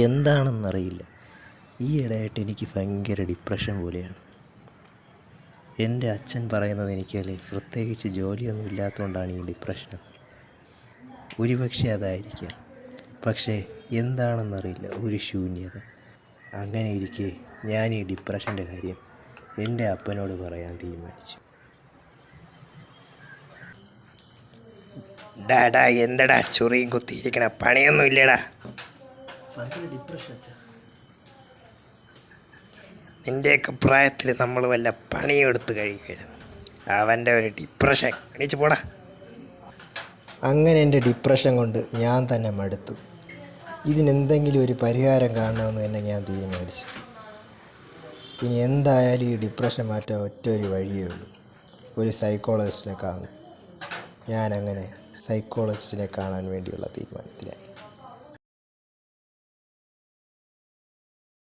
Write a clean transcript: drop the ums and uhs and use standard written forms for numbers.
എന്താണെന്നറിയില്ല. ഈയിടെയായിട്ട് എനിക്ക് ഭയങ്കര ഡിപ്രഷൻ പോലെയാണ്. എൻ്റെ അച്ഛൻ പറയുന്നത് എനിക്കല്ലേ, പ്രത്യേകിച്ച് ജോലിയൊന്നും ഇല്ലാത്തതുകൊണ്ടാണ് ഈ ഡിപ്രഷൻ. ഒരുപക്ഷെ അതായിരിക്കാം. പക്ഷേ എന്താണെന്നറിയില്ല, ഒരു ശൂന്യത. അങ്ങനെ ഇരിക്കെ ഞാൻ ഈ ഡിപ്രഷൻ്റെ കാര്യം എൻ്റെ അപ്പനോട് പറയാൻ തീരുമാനിച്ചു. ഡാ എന്തടാ ചൊറിയും കുത്തിയിരിക്കണ, പണിയൊന്നും ഇല്ലടാ? ഡിപ്രഷൻ അച്ഛാ. നിൻ്റെയൊക്കെ പ്രായത്തിൽ നമ്മൾ വല്ല പണിയും എടുത്ത് കഴിക്കുമായിരുന്നു. അവൻ്റെ ഒരു ഡിപ്രഷൻ, എണീച്ച് പോടാ. അങ്ങനെ എൻ്റെ ഡിപ്രഷൻ കൊണ്ട് ഞാൻ തന്നെ മടുത്തു. ഇതിനെന്തെങ്കിലും ഒരു പരിഹാരം കാണണമെന്ന് തന്നെ ഞാൻ തീരുമാനിച്ചു. ഇനി എന്തായാലും ഈ ഡിപ്രഷൻ മാറ്റാൻ ഒറ്റ ഒരു വഴിയേ ഉള്ളൂ, ഒരു സൈക്കോളജിസ്റ്റിനെ കാണും. ഞാനങ്ങനെ സൈക്കോളജിസ്റ്റിനെ കാണാൻ വേണ്ടിയുള്ള തീരുമാനത്തിലായി.